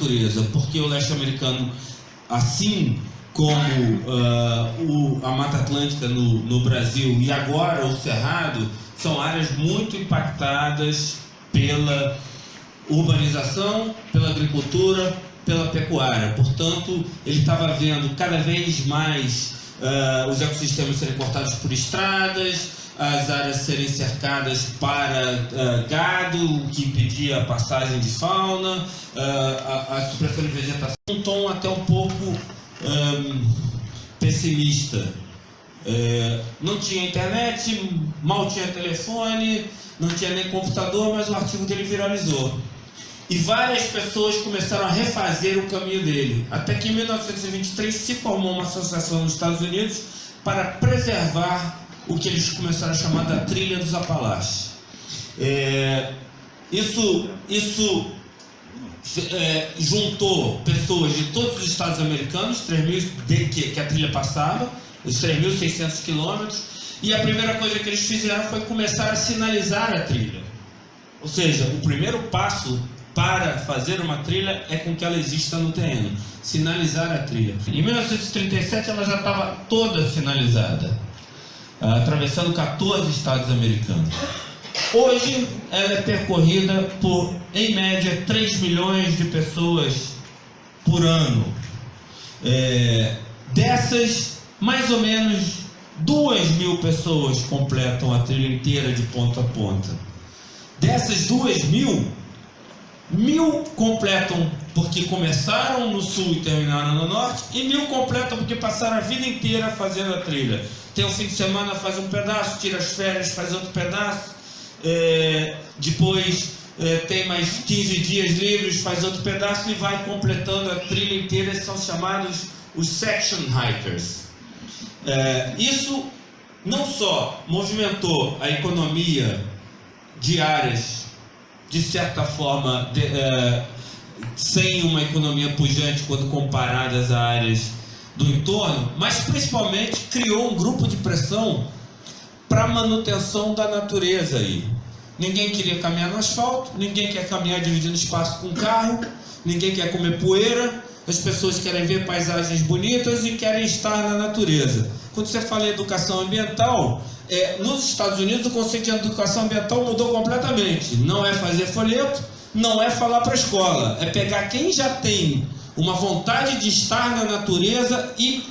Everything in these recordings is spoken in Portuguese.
natureza, porque o leste americano, assim como a Mata Atlântica no Brasil e agora o Cerrado, são áreas muito impactadas pela urbanização, pela agricultura, pela pecuária. Portanto, ele estava vendo cada vez mais os ecossistemas serem cortados por estradas, as áreas serem cercadas para gado, o que impedia a passagem de fauna, a supressão de vegetação. Um tom até um pouco pessimista. Não tinha internet, mal tinha telefone, não tinha nem computador, mas o artigo dele viralizou. E várias pessoas começaram a refazer o caminho dele. Até que em 1923 se formou uma associação nos Estados Unidos para preservar o que eles começaram a chamar da Trilha dos Apalaches. Isso juntou pessoas de todos os estados americanos, 3.000 que a trilha passava, os 3.600 quilômetros, e a primeira coisa que eles fizeram foi começar a sinalizar a trilha. Ou seja, o primeiro passo para fazer uma trilha é com que ela exista no terreno, sinalizar a trilha. Em 1937 ela já estava toda sinalizada, atravessando 14 estados americanos. Hoje ela é percorrida por, em média, 3 milhões de pessoas por ano. Dessas, mais ou menos 2.000 pessoas completam a trilha inteira de ponta a ponta. Dessas 2.000, 1.000 completam porque começaram no sul e terminaram no norte, e 1.000 completam porque passaram a vida inteira fazendo a trilha. Tem um fim de semana, faz um pedaço, tira as férias, faz outro pedaço, depois tem mais 15 dias livres, faz outro pedaço e vai completando a trilha inteira. Esses são chamados os section hikers. Isso não só movimentou a economia de áreas, de certa forma, sem uma economia pujante quando comparadas a áreas do entorno, mas principalmente criou um grupo de pressão para a manutenção da natureza aí. Ninguém queria caminhar no asfalto, ninguém quer caminhar dividindo espaço com carro, ninguém quer comer poeira, as pessoas querem ver paisagens bonitas e querem estar na natureza. Quando você fala em educação ambiental, nos Estados Unidos o conceito de educação ambiental mudou completamente. Não é fazer folheto, não é falar para a escola, é pegar quem já tem uma vontade de estar na natureza e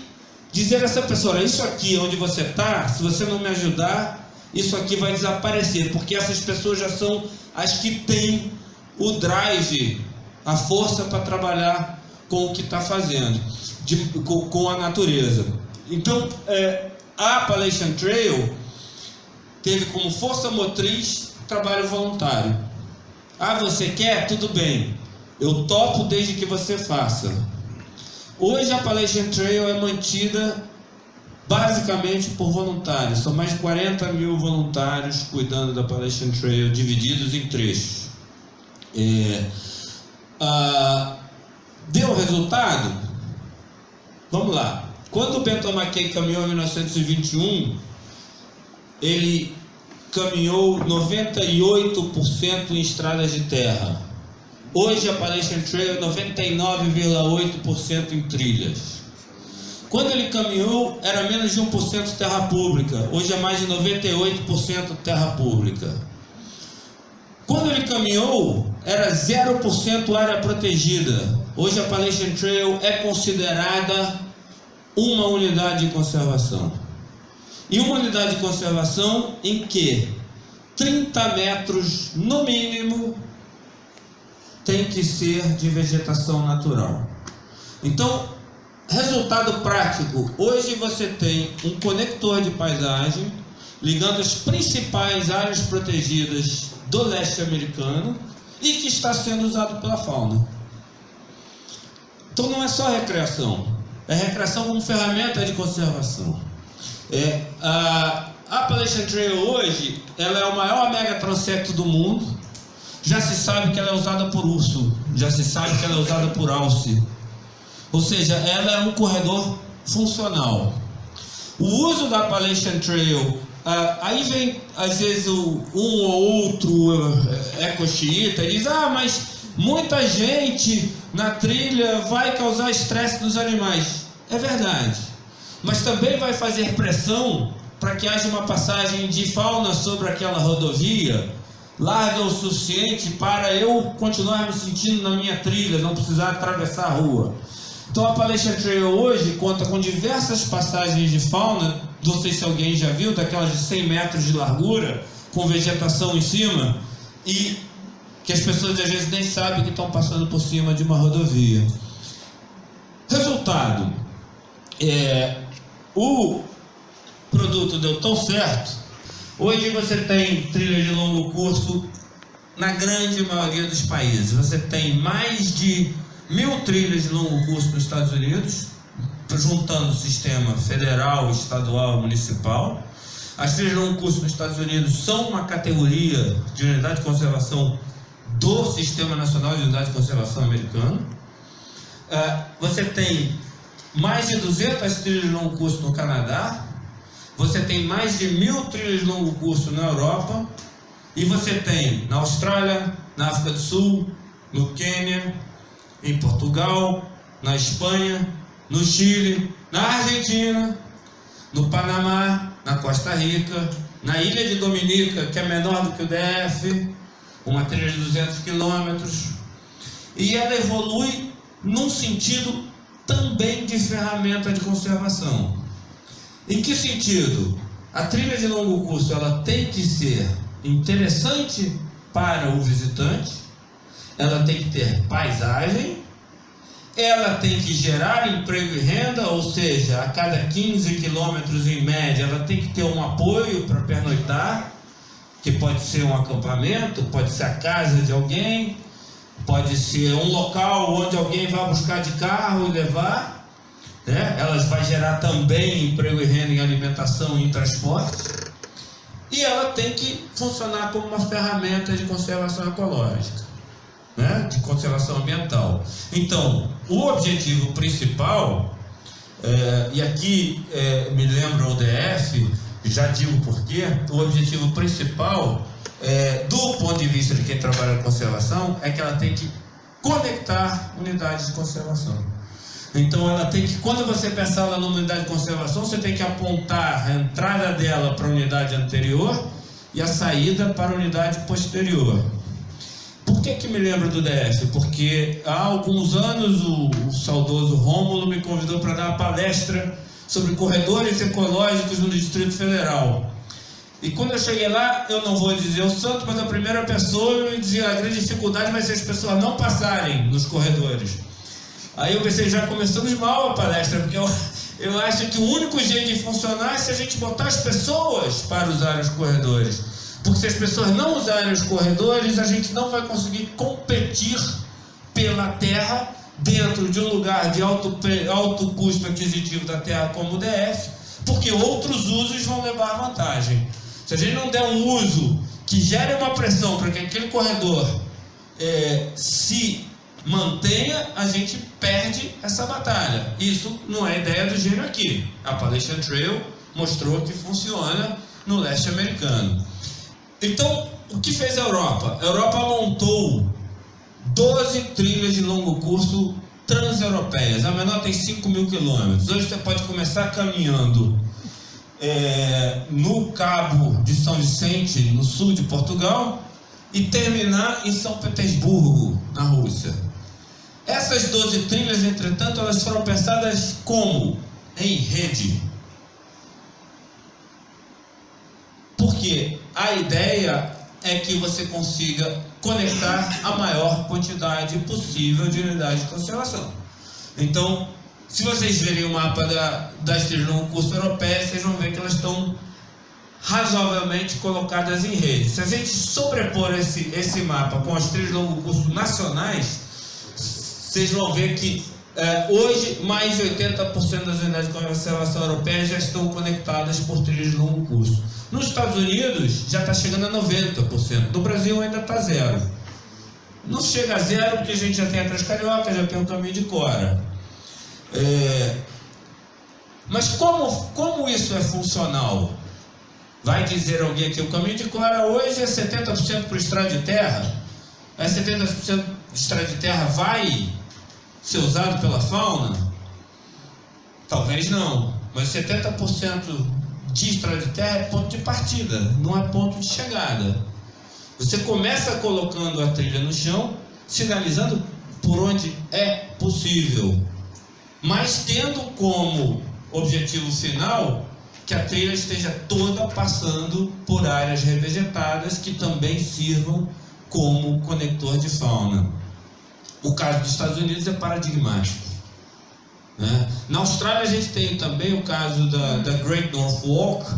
dizer a essa pessoa: isso aqui onde você está, se você não me ajudar, isso aqui vai desaparecer, porque essas pessoas já são as que têm o drive, a força para trabalhar com o que está fazendo, com a natureza. Então, a Appalachian Trail teve como força motriz trabalho voluntário. Você quer? Tudo bem, eu topo desde que você faça. Hoje a Appalachian Trail é mantida basicamente por voluntários. São mais de 40.000 voluntários cuidando da Appalachian Trail, divididos em trechos. Deu resultado? Vamos lá. Quando o Benton McKay caminhou em 1921, ele caminhou 98% em estradas de terra. Hoje a Appalachian Trail é 99,8% em trilhas. Quando ele caminhou, era menos de 1% terra pública. Hoje é mais de 98% terra pública. Quando ele caminhou, era 0% área protegida. Hoje a Appalachian Trail é considerada uma unidade de conservação. E uma unidade de conservação em que 30 metros, no mínimo, tem que ser de vegetação natural. Então, resultado prático: hoje você tem um conector de paisagem ligando as principais áreas protegidas do leste americano e que está sendo usado pela fauna. Então não é só recreação, é recreação como ferramenta de conservação. A Appalachian Trail hoje, ela é o maior megatransecto do mundo. Já se sabe que ela é usada por urso, já se sabe que ela é usada por alce. Ou seja, ela é um corredor funcional. O uso da Appalachian Trail, aí vem às vezes um ou outro eco-xiita e diz: mas muita gente na trilha vai causar estresse nos animais. É verdade. Mas também vai fazer pressão para que haja uma passagem de fauna sobre aquela rodovia larga o suficiente para eu continuar me sentindo na minha trilha, não precisar atravessar a rua. Então a Appalachian Trail hoje conta com diversas passagens de fauna, não sei se alguém já viu, daquelas de 100 metros de largura, com vegetação em cima, e que as pessoas às vezes nem sabem que estão passando por cima de uma rodovia. Resultado, o produto deu tão certo. Hoje você tem trilha de longo curso na grande maioria dos países. Você tem mais de 1.000 trilhas de longo curso nos Estados Unidos, juntando o sistema federal, estadual e municipal. As trilhas de longo curso nos Estados Unidos são uma categoria de unidade de conservação do Sistema Nacional de Unidade de Conservação americano. Você tem mais de 200 trilhas de longo curso no Canadá. Você tem mais de 1.000 trilhas de longo curso na Europa, e você tem na Austrália, na África do Sul, no Quênia, em Portugal, na Espanha, no Chile, na Argentina, no Panamá, na Costa Rica, na Ilha de Dominica, que é menor do que o DF, uma trilha de 200 quilômetros, e ela evolui num sentido também de ferramenta de conservação. Em que sentido? A trilha de longo curso ela tem que ser interessante para o visitante, ela tem que ter paisagem, ela tem que gerar emprego e renda, ou seja, a cada 15 quilômetros em média ela tem que ter um apoio para pernoitar, que pode ser um acampamento, pode ser a casa de alguém, pode ser um local onde alguém vai buscar de carro e levar. Ela vai gerar também emprego e renda em alimentação e em transporte, e ela tem que funcionar como uma ferramenta de conservação ecológica, de conservação ambiental. Então, o objetivo principal, e aqui me lembra o DF, já digo porquê, o objetivo principal, do ponto de vista de quem trabalha com conservação, é que ela tem que conectar unidades de conservação. Então ela tem que, quando você pensar lá numa unidade de conservação, você tem que apontar a entrada dela para a unidade anterior e a saída para a unidade posterior. Por que me lembro do DF? Porque há alguns anos o saudoso Rômulo me convidou para dar uma palestra sobre corredores ecológicos no Distrito Federal. E quando eu cheguei lá, eu não vou dizer o santo, mas a primeira pessoa me dizia: a grande dificuldade vai ser as pessoas não passarem nos corredores. Aí eu pensei, já começamos mal a palestra, porque eu acho que o único jeito de funcionar é se a gente botar as pessoas para usar os corredores. Porque se as pessoas não usarem os corredores, a gente não vai conseguir competir pela terra dentro de um lugar de alto custo aquisitivo da terra como o DF, porque outros usos vão levar vantagem. Se a gente não der um uso que gere uma pressão para que aquele corredor se mantenha, a gente perde essa batalha. Isso não é ideia do gênio aqui. A Appalachian Trail mostrou que funciona no leste americano. Então, o que fez a Europa? A Europa montou 12 trilhas de longo curso transeuropeias. A menor tem 5.000 quilômetros. Hoje você pode começar caminhando no Cabo de São Vicente, no sul de Portugal, e terminar em São Petersburgo, na Rússia. Essas 12 trilhas, entretanto, elas foram pensadas como? Em rede. Porque a ideia é que você consiga conectar a maior quantidade possível de unidades de conservação. Então, se vocês verem o mapa das trilhas de longo curso europeias, vocês vão ver que elas estão razoavelmente colocadas em rede. Se a gente sobrepor esse mapa com as trilhas de longo curso nacionais, vocês vão ver que hoje mais de 80% das unidades de conservação europeias já estão conectadas por trilhas de longo curso. Nos Estados Unidos já está chegando a 90%. No Brasil ainda está zero. Não chega a zero porque a gente já tem a Transcarioca, já tem o caminho de Cora. Mas como isso é funcional? Vai dizer alguém que o caminho de Cora hoje é 70% por estrada de terra? 70% de estrada de terra vai ser usado pela fauna? Talvez não, mas 70% de estrada de terra é ponto de partida, não é ponto de chegada. Você começa colocando a trilha no chão, sinalizando por onde é possível, mas tendo como objetivo final que a trilha esteja toda passando por áreas revegetadas que também sirvam como conector de fauna. O caso dos Estados Unidos é paradigmático, né? Na Austrália a gente tem também o caso da Great North Walk,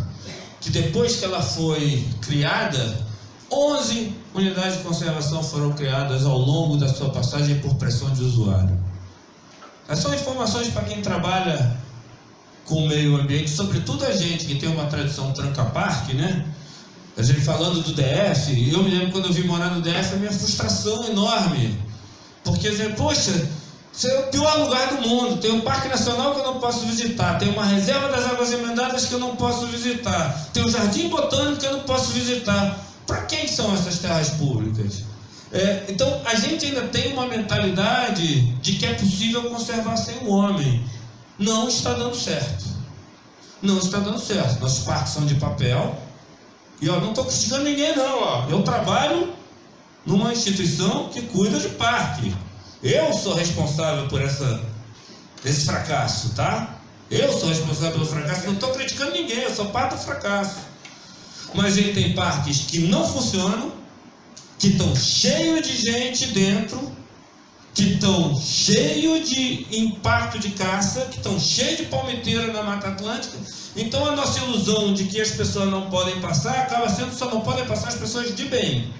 que depois que ela foi criada, 11 unidades de conservação foram criadas ao longo da sua passagem por pressão de usuário. Essas são informações para quem trabalha com o meio ambiente, sobretudo a gente que tem uma tradição tranca-parque, né? A gente falando do DF, eu me lembro quando eu vim morar no DF, a minha frustração enorme, porque poxa, isso é o pior lugar do mundo, tem um parque nacional que eu não posso visitar, tem uma reserva das águas emendadas que eu não posso visitar, tem um jardim botânico que eu não posso visitar. Para quem são essas terras públicas? Então a gente ainda tem uma mentalidade de que é possível conservar sem o homem. Não está dando certo. Não está dando certo. Nossos parques são de papel. E não estou criticando ninguém não. Eu trabalho numa instituição que cuida de parque. Eu sou responsável por esse fracasso, tá? Eu sou responsável pelo fracasso. Não estou criticando ninguém, eu sou parte do fracasso. Mas a gente tem parques que não funcionam, que estão cheios de gente dentro, que estão cheios de impacto de caça, que estão cheios de palmiteira na Mata Atlântica. Então a nossa ilusão de que as pessoas não podem passar acaba sendo só não podem passar as pessoas de bem,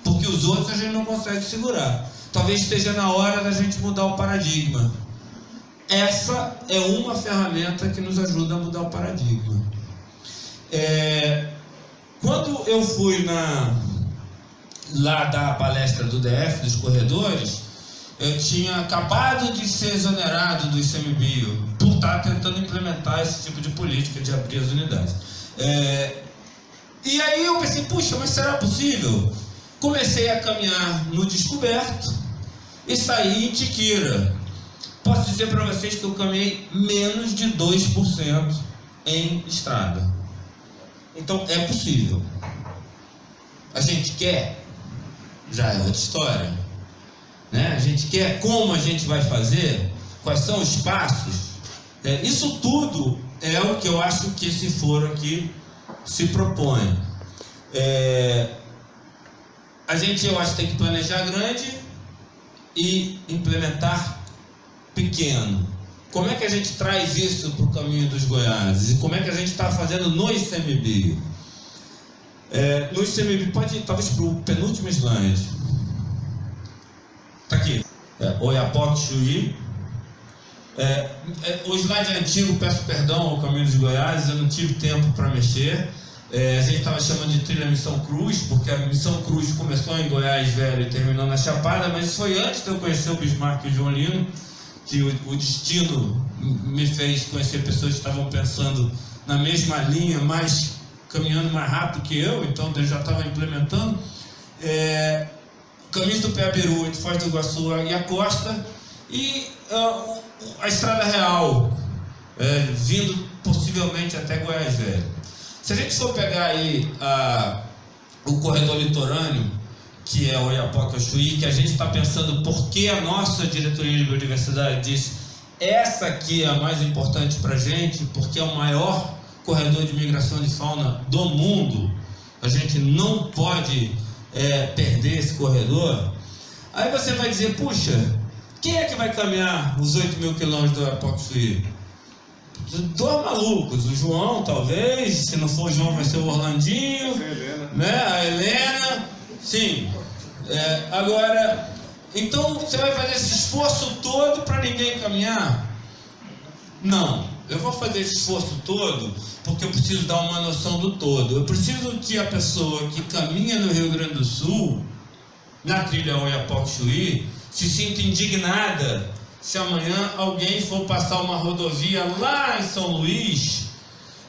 porque os outros a gente não consegue segurar. Talvez esteja na hora da gente mudar o paradigma. Essa é uma ferramenta que nos ajuda a mudar o paradigma. Quando eu fui lá dar a palestra do DF, dos corredores, eu tinha acabado de ser exonerado do ICMBio por estar tentando implementar esse tipo de política de abrir as unidades. E aí eu pensei, puxa, mas será possível? Comecei a caminhar no descoberto e saí em Tiquira. Posso dizer para vocês que eu caminhei menos de 2% em estrada. Então é possível. A gente quer, já é outra história, né? A gente quer, como a gente vai fazer, quais são os passos. Isso tudo é o que eu acho que esse foro aqui se propõe. A gente, eu acho, tem que planejar grande e implementar pequeno. Como é que a gente traz isso para o caminho dos Goiás? E como é que a gente está fazendo no ICMBio? No ICMBio, pode ir talvez para o penúltimo slide. Está aqui. Oiapoque, Chuí. O slide é antigo, peço perdão ao caminho dos Goiás, eu não tive tempo para mexer. A gente estava chamando de trilha Missão Cruz, porque a Missão Cruz começou em Goiás Velho e terminou na Chapada, mas isso foi antes de eu conhecer o Bismarck e o João Lino, que o destino me fez conhecer pessoas que estavam pensando na mesma linha, mas caminhando mais rápido que eu, então eu já estava implementando. Caminhos do Piabiru, entre Foz do Iguaçu e a costa, e a Estrada Real, vindo possivelmente até Goiás Velho. Se a gente for pegar aí o corredor litorâneo, que é o Oiapoque ao Chuí, que a gente está pensando por que a nossa diretoria de biodiversidade disse essa aqui é a mais importante para a gente, porque é o maior corredor de migração de fauna do mundo, a gente não pode perder esse corredor. Aí você vai dizer, puxa, quem é que vai caminhar os 8.000 quilômetros do Oiapoque ao Chuí? Dois malucos, o João talvez, se não for o João vai ser o Orlandinho, né? A Helena, sim. Agora, então você vai fazer esse esforço todo para ninguém caminhar? Não, eu vou fazer esse esforço todo porque eu preciso dar uma noção do todo. Eu preciso que a pessoa que caminha no Rio Grande do Sul, na trilha Oiapoque Chuí, se sinta indignada se amanhã alguém for passar uma rodovia lá em São Luís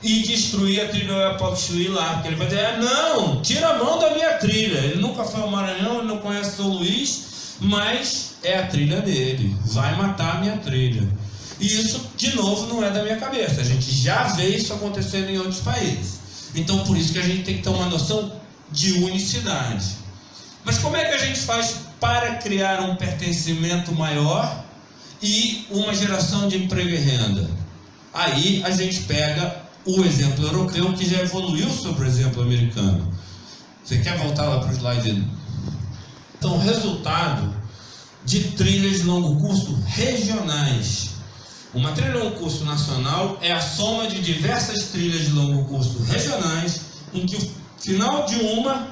e destruir a trilha Oiapoque Chuí lá, porque ele vai dizer, não, tira a mão da minha trilha, ele nunca foi ao Maranhão, ele não conhece São Luís, mas é a trilha dele, vai matar a minha trilha. E isso, de novo, não é da minha cabeça, a gente já vê isso acontecendo em outros países. Então, por isso que a gente tem que ter uma noção de unicidade. Mas como é que a gente faz para criar um pertencimento maior e uma geração de emprego e renda? Aí a gente pega o exemplo europeu, que já evoluiu sobre o exemplo americano. Você quer voltar lá para o slide? Então, resultado de trilhas de longo curso regionais. Uma trilha de longo curso nacional é a soma de diversas trilhas de longo curso regionais, em que o final de uma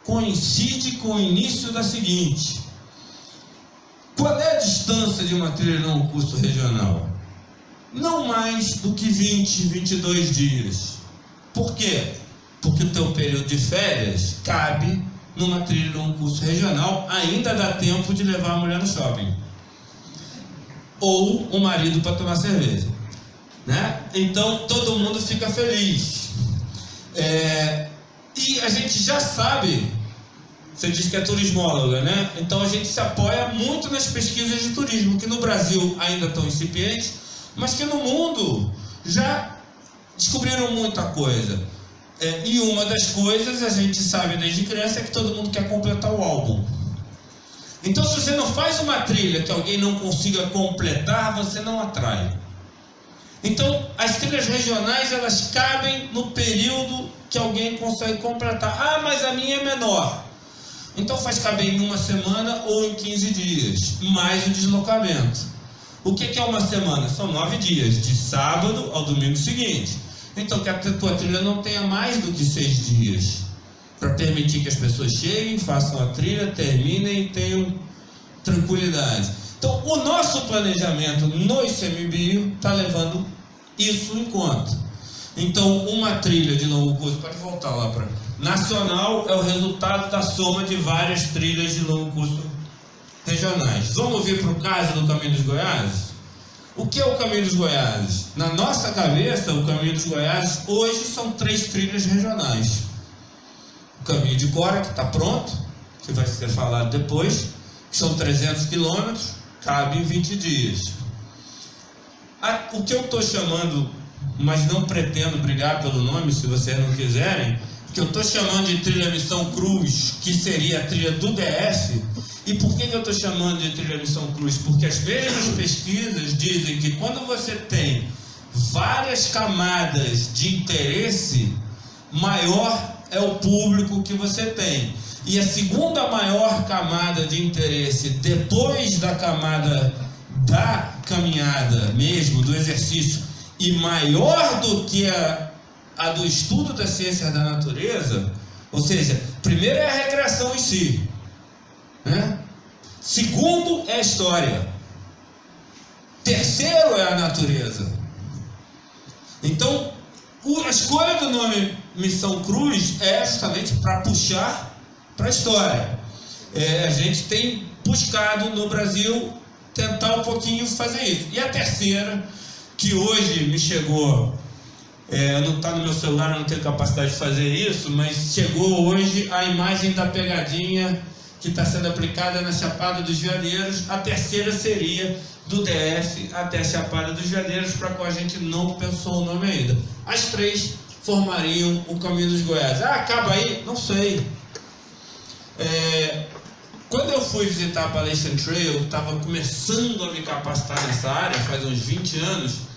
coincide com o início da seguinte. Qual é a distância de uma trilha de longo curso regional? Não mais do que 20, 22 dias. Por quê? Porque o teu período de férias cabe numa trilha de longo curso regional, ainda dá tempo de levar a mulher no shopping. Ou o marido para tomar cerveja. Né? Então todo mundo fica feliz. E a gente já sabe, você diz que é turismóloga, né? Então a gente se apoia muito nas pesquisas de turismo, que no Brasil ainda estão incipientes, mas que no mundo já descobriram muita coisa. E uma das coisas, a gente sabe desde criança, é que todo mundo quer completar o álbum. Então, se você não faz uma trilha que alguém não consiga completar, você não atrai. Então, as trilhas regionais, elas cabem no período que alguém consegue completar. Ah, mas a minha é menor. Então, faz caber em uma semana ou em 15 dias, mais o deslocamento. O que é uma semana? São 9 dias, de sábado ao domingo seguinte. Então, que a tua trilha não tenha mais do que 6 dias, para permitir que as pessoas cheguem, façam a trilha, terminem e tenham tranquilidade. Então, o nosso planejamento no ICMBio está levando isso em conta. Então, uma trilha de longo curso, pode voltar lá para nacional, é o resultado da soma de várias trilhas de longo curso regionais. Vamos vir para o caso do Caminho dos Goiáses? O que é o Caminho dos Goiáses? Na nossa cabeça, o Caminho dos Goiáses hoje são 3 trilhas regionais. O Caminho de Cora, que está pronto, que vai ser falado depois, que são 300 quilômetros, cabe em 20 dias. O que eu estou chamando, mas não pretendo brigar pelo nome, se vocês não quiserem, que eu estou chamando de trilha Missão Cruz, que seria a trilha do DF. E por que eu estou chamando de trilha Missão Cruz? Porque as mesmas pesquisas dizem que quando você tem várias camadas de interesse, maior é o público que você tem. E a segunda maior camada de interesse, depois da camada da caminhada mesmo, do exercício, e maior do que a do estudo das ciências da natureza, ou seja, primeiro é a recreação em si, né? Segundo é a história, terceiro é a natureza. Então, a escolha do nome Missão Cruz é justamente para puxar para a história. A gente tem buscado no Brasil tentar um pouquinho fazer isso. E a terceira, que hoje me chegou, não está no meu celular, eu não tenho capacidade de fazer isso, mas chegou hoje a imagem da pegadinha que está sendo aplicada na Chapada dos Veadeiros. A terceira seria do DF até a Chapada dos Veadeiros, para a qual a gente não pensou o nome ainda. As 3 formariam o Caminho dos Goiás. Acaba aí? Não sei. Quando eu fui visitar a Appalachian Trail, eu estava começando a me capacitar nessa área, faz uns 20 anos,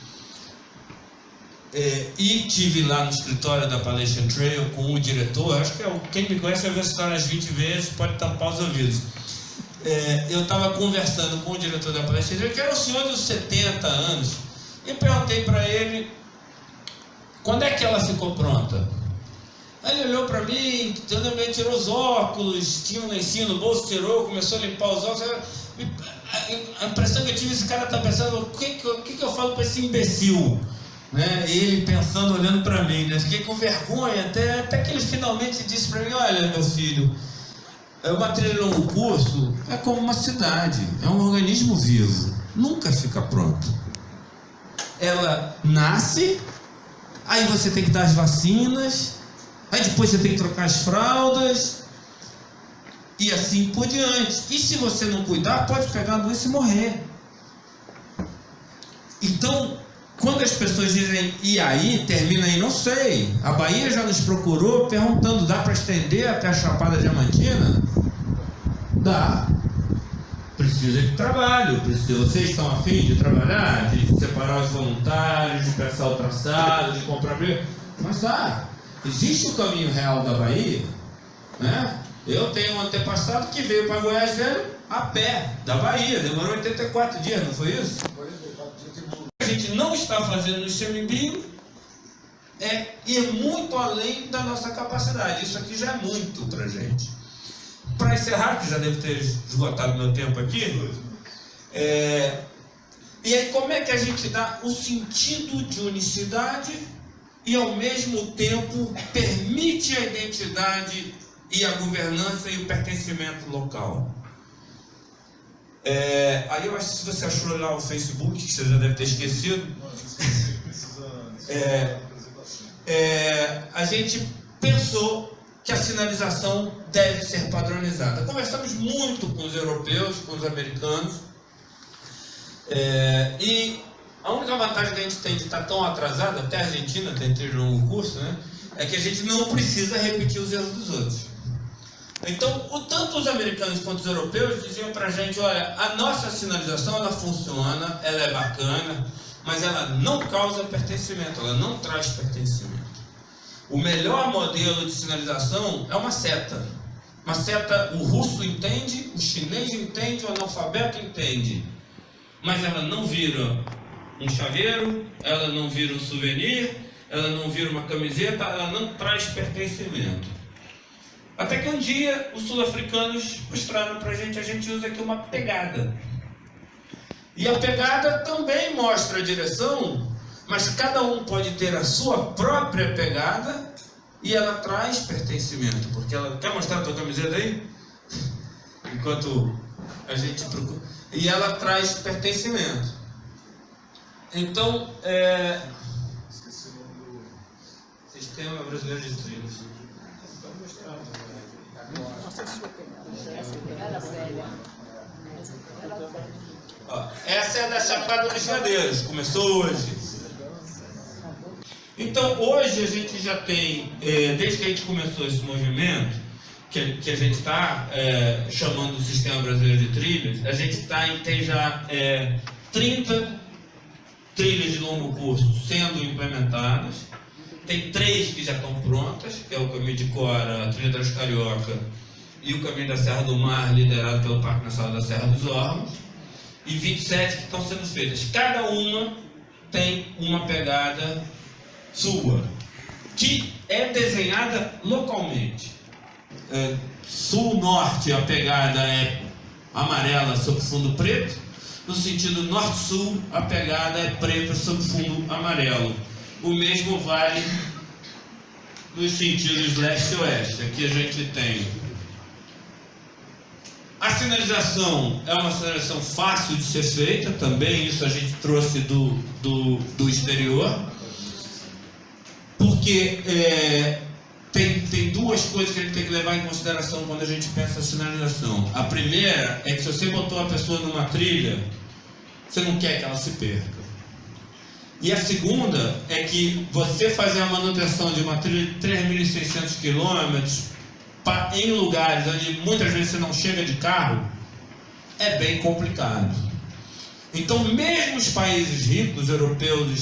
e tive lá no escritório da Appalachian Trail com o diretor. Acho que quem me conhece vai ver essa história umas 20 vezes, pode tampar os ouvidos. Eu estava conversando com o diretor da Appalachian Trail, que era um senhor de 70 anos, e perguntei para ele quando é que ela ficou pronta. Aí ele olhou para mim, tirou os óculos, tinha um lencinho no bolso, tirou, começou a limpar os óculos. A impressão que eu tive, esse cara está pensando, o que eu falo para esse imbecil? Né? Ele pensando, olhando para mim, né? Fiquei com vergonha, até que ele finalmente disse para mim: olha, meu filho, uma trilha de longo curso é como uma cidade, é um organismo vivo, nunca fica pronto. Ela nasce, aí você tem que dar as vacinas, aí depois você tem que trocar as fraldas, e assim por diante. E se você não cuidar, pode pegar a doença e morrer. Então, quando as pessoas dizem, e aí, termina aí, não sei. A Bahia já nos procurou perguntando, dá para estender até a Chapada Diamantina? Dá. Precisa de trabalho. Vocês estão a fim de trabalhar? De separar os voluntários, de pensar o traçado, de comprar... Mas dá. Existe o caminho real da Bahia, né? Eu tenho um antepassado que veio para Goiás Velho a pé, da Bahia. Demorou 84 dias, não foi isso? A gente não está fazendo no ICMBio é ir muito além da nossa capacidade. Isso aqui já é muito para a gente. Para encerrar, que já devo ter esgotado meu tempo aqui, e aí como é que a gente dá o sentido de unicidade e ao mesmo tempo permite a identidade e a governança e o pertencimento local? Aí eu acho que se você achou lá o Facebook, que você já deve ter esquecido, a gente pensou que a sinalização deve ser padronizada. Conversamos muito com os europeus, com os americanos, e a única vantagem que a gente tem de estar tão atrasado, até a Argentina tem trilho longo curso, né, é que a gente não precisa repetir os erros dos outros. Então, tanto os americanos quanto os europeus diziam para a gente, olha, a nossa sinalização ela funciona, ela é bacana, mas ela não causa pertencimento, ela não traz pertencimento. O melhor modelo de sinalização é uma seta. Uma seta o russo entende, o chinês entende, o analfabeto entende. Mas ela não vira um chaveiro, ela não vira um souvenir, ela não vira uma camiseta, ela não traz pertencimento. Até que um dia os sul-africanos mostraram para a gente usa aqui uma pegada. E a pegada também mostra a direção, mas cada um pode ter a sua própria pegada e ela traz pertencimento. Porque ela... Quer mostrar a tua camiseta aí? Enquanto a gente procura... E ela traz pertencimento. Então, esqueci o nome do... Sistema Brasileiro de Trilhos. Essa é da Chapada dos Veadeiros, começou hoje. Então hoje a gente já tem, desde que a gente começou esse movimento, que a gente está chamando de Sistema Brasileiro de Trilhas, a gente tem já 30 trilhas de longo curso sendo implementadas. Tem 3 que já estão prontas, que é o Caminho de Cora, a Trilha das Carioca e o Caminho da Serra do Mar, liderado pelo Parque Nacional da Serra dos Órgãos, e 27 que estão sendo feitas. Cada uma tem uma pegada sua, que é desenhada localmente. Sul-norte, a pegada é amarela sob fundo preto. No sentido norte-sul, a pegada é preta sob fundo amarelo. O mesmo vale nos sentidos leste-oeste. Aqui a gente tem a sinalização, é uma sinalização fácil de ser feita, também isso a gente trouxe do exterior, porque tem 2 coisas que a gente tem que levar em consideração quando a gente pensa a sinalização. A primeira é que se você botou a pessoa numa trilha, você não quer que ela se perca. E a segunda é que você fazer a manutenção de uma trilha de 3.600 quilômetros em lugares onde muitas vezes você não chega de carro é bem complicado. Então, mesmo os países ricos, europeus e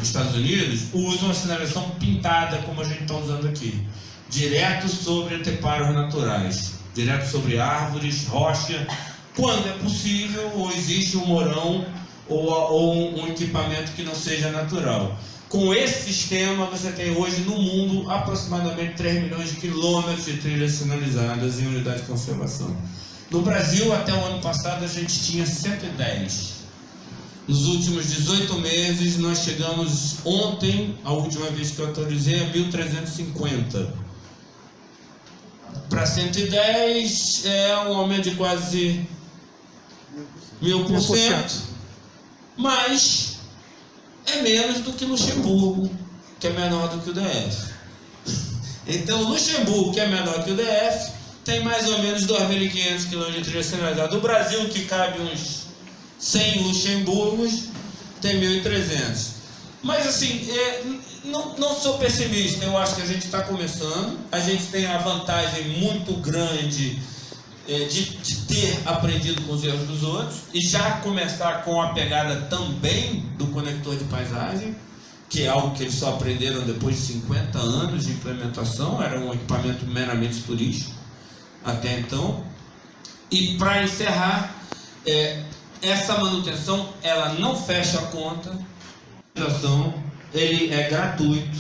Estados Unidos, usam a sinalização pintada, como a gente está usando aqui, direto sobre anteparos naturais, direto sobre árvores, rocha, quando é possível, ou existe um morão ou um equipamento que não seja natural. Com esse sistema, você tem hoje no mundo aproximadamente 3 milhões de quilômetros de trilhas sinalizadas em unidade de conservação. No Brasil, até o ano passado, a gente tinha 110. Nos últimos 18 meses, nós chegamos ontem, a última vez que eu atualizei, a 1.350. Para 110 é um aumento de quase 1000%, mas é menos do que Luxemburgo, que é menor do que o DF. Então, Luxemburgo, que é menor que o DF, tem mais ou menos 2.500 km de trilha sinalizada. O Brasil, que cabe uns 100 Luxemburgos, tem 1.300. Mas assim, não sou pessimista, eu acho que a gente está começando, a gente tem a vantagem muito grande de ter aprendido com os erros dos outros e já começar com a pegada também do conector de paisagem, que é algo que eles só aprenderam depois de 50 anos de implementação, era um equipamento meramente turístico até então. E para encerrar, essa manutenção ela não fecha a conta, ele é gratuito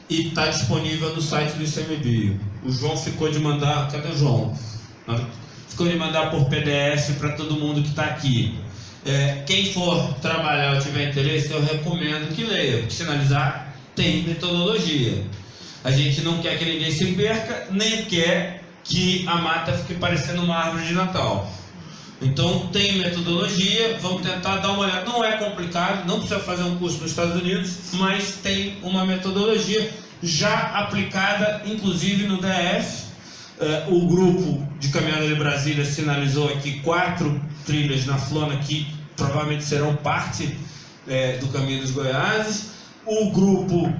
e está disponível no site do ICMBio. O João ficou de mandar, cadê o João? Ficou de mandar por PDF para todo mundo que está aqui. Quem for trabalhar ou tiver interesse, eu recomendo que leia, porque sinalizar tem metodologia. A gente não quer que ninguém se perca, nem quer que a mata fique parecendo uma árvore de Natal. Então tem metodologia, vamos tentar dar uma olhada. Não é complicado, não precisa fazer um curso nos Estados Unidos, mas tem uma metodologia já aplicada, inclusive no DF. O grupo de caminhada de Brasília sinalizou aqui 4 trilhas na Flona que provavelmente serão parte do Caminho dos Goiáses. O grupo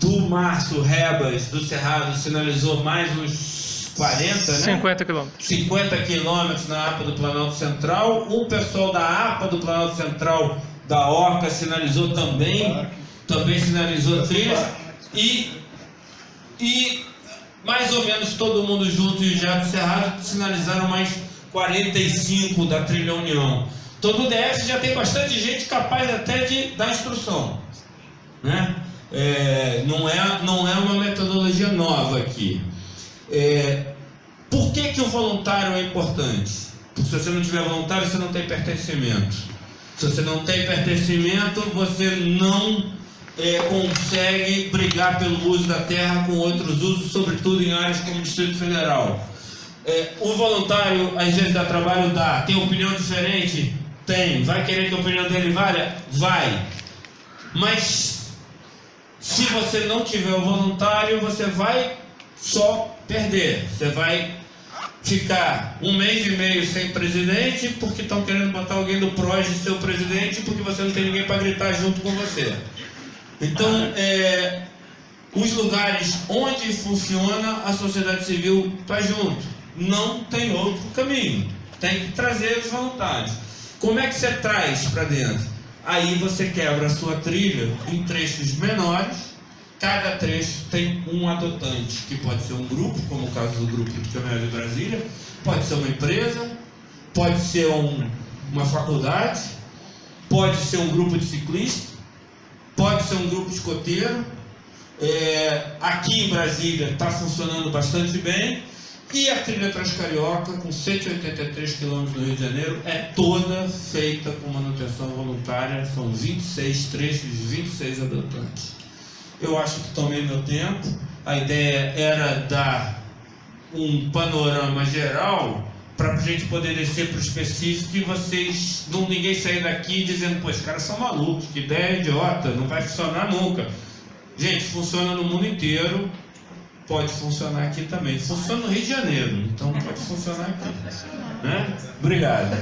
do Márcio Rebas do Cerrado sinalizou mais uns 40, né? 50 quilômetros. 50 quilômetros na APA do Planalto Central. O pessoal da APA do Planalto Central da OCA sinalizou também sinalizou trilhas. E mais ou menos todo mundo junto e já do Cerrado sinalizaram mais 45 da Trilha União. Todo o DF já tem bastante gente capaz até de dar instrução, né? Não é uma metodologia nova aqui. Por que o voluntário é importante? Porque se você não tiver voluntário, você não tem pertencimento. Se você não tem pertencimento, você não consegue brigar pelo uso da terra com outros usos, sobretudo em áreas como o Distrito Federal. O voluntário, às vezes, dá trabalho, dá. Tem opinião diferente? Tem. Vai querer que a opinião dele valha? Vai. Mas, se você não tiver o voluntário, você vai só perder. Você vai ficar 1 mês e meio sem presidente, porque estão querendo botar alguém do PROS de ser o presidente, porque você não tem ninguém para gritar junto com você. Então, os lugares onde funciona, a sociedade civil está junto. Não tem outro caminho. Tem que trazer os voluntários. Como é que você traz para dentro? Aí você quebra a sua trilha em trechos menores. Cada trecho tem um adotante, que pode ser um grupo, como o caso do grupo de Caminhada de Brasília, pode ser uma empresa, pode ser uma faculdade, pode ser um grupo de ciclistas, pode ser um grupo escoteiro. Aqui em Brasília está funcionando bastante bem. E a trilha Transcarioca, com 183 km no Rio de Janeiro, é toda feita com manutenção voluntária. São 26 trechos, 26 adotantes. Eu acho que tomei meu tempo. A ideia era dar um panorama geral para a gente poder descer para o específico e ninguém sair daqui dizendo: pô, os caras são malucos, que ideia idiota, não vai funcionar nunca. Gente, funciona no mundo inteiro, pode funcionar aqui também. Funciona no Rio de Janeiro, então pode funcionar aqui, né? Obrigado.